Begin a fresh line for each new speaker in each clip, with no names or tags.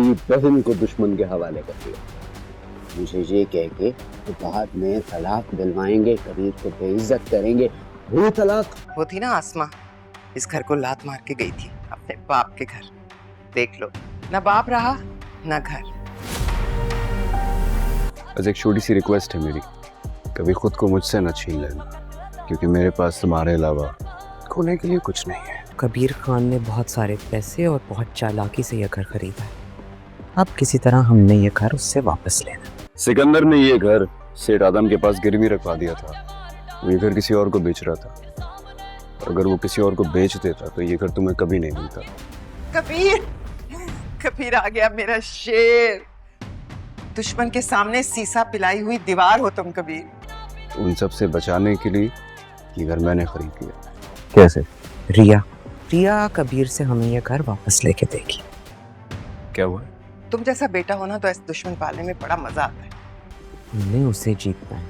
बहन को दुश्मन के हवाले कर दिया। मुझे ये कह के तो बाद में तलाक दिलवाएंगे, कबीर को बेइज्जत करेंगे। हुई तलाक?
वो थी ना आसमा, इस घर को लात मार के गई थी अपने बाप के घर। देख लो, ना बाप रहा ना घर।
बस एक छोटी सी रिक्वेस्ट है मेरी, कभी खुद को मुझसे न छीन लेना, क्योंकि मेरे पास तुम्हारे अलावा खोने के लिए कुछ नहीं है।
कबीर खान ने बहुत सारे पैसे और बहुत चालाकी से यह घर खरीदा है। अब किसी तरह हमने ये घर उससे वापस लेना।
सिकंदर ने ये घर सेठ आदम के पास गिरवी रखवा दिया था। वो ये घर किसी और को बेच रहा था, और अगर वो किसी और को बेच देता तो ये घर तुम्हें कभी नहीं मिलता।
कबीर, कबीर आ गया मेरा शेर। दुश्मन के सामने सीसा पिलाई हुई दीवार हो तुम कबीर।
उन सब से बचाने के लिए ये घर मैंने खरीद लिया।
कैसे? रिया कबीर से हमें यह घर वापस लेके देगी।
क्या हुआ?
तुम जैसा बेटा होना तो इस दुश्मन पालने में बड़ा मजा आता है।
हमने उसे जीतना है,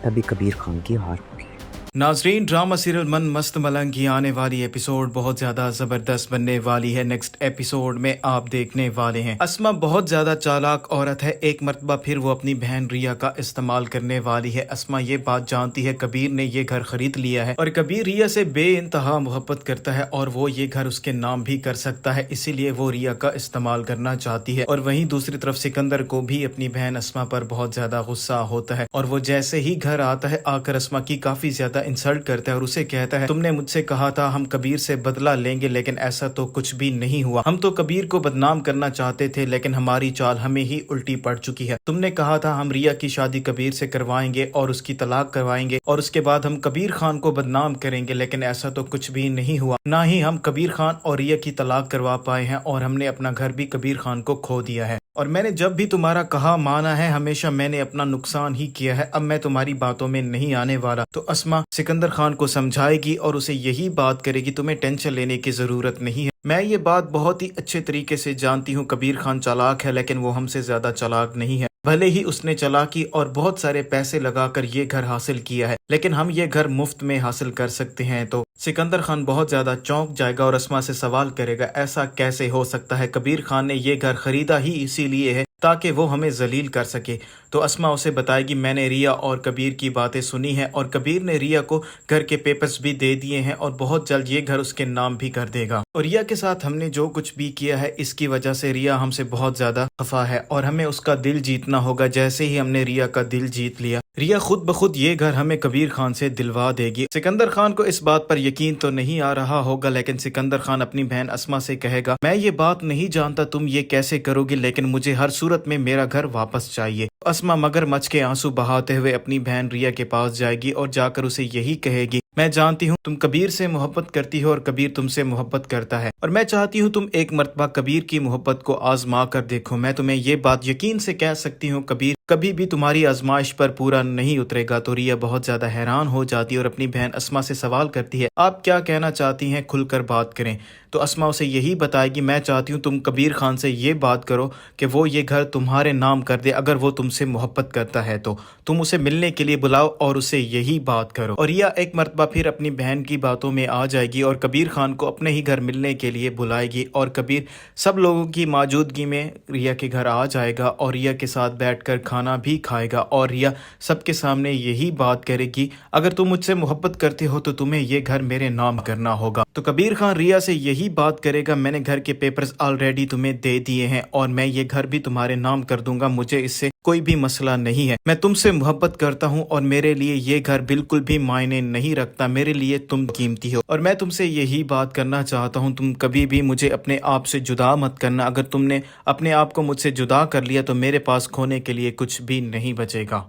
तभी कबीर खान की हार होगी।
नाजरीन, ड्रामा सीरियल मन मस्त मलंग की आने वाली एपिसोड बहुत ज्यादा जबरदस्त बनने वाली है। नेक्स्ट एपिसोड में आप देखने वाले हैं अस्मा बहुत ज्यादा चालाक औरत है। एक मर्तबा फिर वो अपनी बहन रिया का इस्तेमाल करने वाली है। अस्मा ये बात जानती है कबीर ने ये घर खरीद लिया है और कबीर रिया से बेइंतहा मोहब्बत करता है और वो ये घर उसके नाम भी कर सकता है, इसीलिए वो रिया का इस्तेमाल करना चाहती है। और वहीं दूसरी तरफ सिकंदर को भी अपनी बहन अस्मा पर बहुत ज्यादा गुस्सा होता है और वो जैसे ही घर आता है आकर अस्मा की काफी ज्यादा इंसल्ट करता है और उसे कहता है तुमने मुझसे कहा था हम कबीर से बदला लेंगे, लेकिन ऐसा तो कुछ भी नहीं हुआ। हम तो कबीर को बदनाम करना चाहते थे, लेकिन हमारी चाल हमें ही उल्टी पड़ चुकी है। तुमने कहा था हम रिया की शादी कबीर से करवाएंगे और उसकी तलाक करवाएंगे और उसके बाद हम कबीर खान को बदनाम करेंगे, लेकिन ऐसा तो कुछ भी नहीं हुआ। ना ही हम कबीर खान और रिया की तलाक करवा पाए हैं और हमने अपना घर भी कबीर खान को खो दिया है। और मैंने जब भी तुम्हारा कहा माना है, हमेशा मैंने अपना नुकसान ही किया है। अब मैं तुम्हारी बातों में नहीं आने वाला। तो अस्मा सिकंदर खान को समझाएगी और उसे यही बात करेगी तुम्हें टेंशन लेने की जरूरत नहीं है। मैं ये बात बहुत ही अच्छे तरीके से जानती हूँ, कबीर खान चालाक है लेकिन वो हमसे ज्यादा चालाक नहीं है। भले ही उसने चालाकी और बहुत सारे पैसे लगाकर ये घर हासिल किया है, लेकिन हम ये घर मुफ्त में हासिल कर सकते हैं। तो सिकंदर खान बहुत ज्यादा चौंक जाएगा और अस्मा से सवाल करेगा ऐसा कैसे हो सकता है? कबीर खान ने ये घर खरीदा ही इसीलिए है ताकि वो हमें जलील कर सके। तो अस्मा उसे बताएगी मैंने रिया और कबीर की बातें सुनी है और कबीर ने रिया को घर के पेपर्स भी दे दिए हैं और बहुत जल्द ये घर उसके नाम भी कर देगा। और रिया के साथ हमने जो कुछ भी किया है इसकी वजह से रिया हमसे बहुत ज्यादा खफा है और हमें उसका दिल जीतना होगा। जैसे ही हमने रिया का दिल जीत लिया, रिया खुद ब खुद ये घर हमें कबीर खान से दिलवा देगी। सिकंदर खान को इस बात पर यकीन तो नहीं आ रहा होगा, लेकिन सिकंदर खान अपनी बहन अस्मा से कहेगा मैं ये बात नहीं जानता तुम ये कैसे करोगी, लेकिन मुझे हर सूरत में मेरा घर वापस चाहिए। अस्मा मगरमच्छ के आंसू बहाते हुए अपनी बहन रिया के पास जाएगी और जाकर उसे यही कहेगी मैं जानती हूँ तुम कबीर से मोहब्बत करती हो और कबीर तुमसे मोहब्बत करता है, और मैं चाहती हूँ तुम एक मर्तबा कबीर की मोहब्बत को आजमा कर देखो। मैं तुम्हें ये बात यकीन से कह सकती हूँ कबीर कभी भी तुम्हारी आजमाइश पर पूरा नहीं उतरेगा। तो रिया बहुत ज्यादा हैरान हो जाती है और अपनी बहन अस्मा से सवाल करती है आप क्या कहना चाहती हैं, खुलकर बात करें। तो अस्मा उसे यही बताएगी मैं चाहती हूँ तुम कबीर खान से ये बात करो कि वो ये घर तुम्हारे नाम कर दे। अगर वो तुमसे मोहब्बत करता है तो तुम उसे मिलने के लिए बुलाओ और उसे यही बात करो। और रिया एक मर्तबा फिर अपनी बहन की बातों में आ जाएगी और कबीर खान को अपने ही घर मिलने के लिए बुलाएगी और कबीर सब लोगों की मौजूदगी में रिया के घर आ जाएगा और रिया के साथ बैठकर खाना भी खाएगा और रिया सबके सामने यही बात करेगी अगर तुम मुझसे मोहब्बत करते हो तो तुम्हें ये घर मेरे नाम करना होगा। तो कबीर खान रिया से यही बात करेगा मैंने घर के पेपर्स ऑलरेडी तुम्हें दे दिए हैं और मैं ये घर भी तुम्हारे नाम कर दूंगा, मुझे इससे कोई भी मसला नहीं है। मैं तुमसे मोहब्बत करता हूँ और मेरे लिए ये घर बिल्कुल भी मायने नहीं रखता, मेरे लिए तुम कीमती हो और मैं तुमसे यही बात करना चाहता हूँ तुम कभी भी मुझे अपने आप से जुदा मत करना। अगर तुमने अपने आप को मुझसे जुदा कर लिया तो मेरे पास खोने के लिए कुछ भी नहीं बचेगा।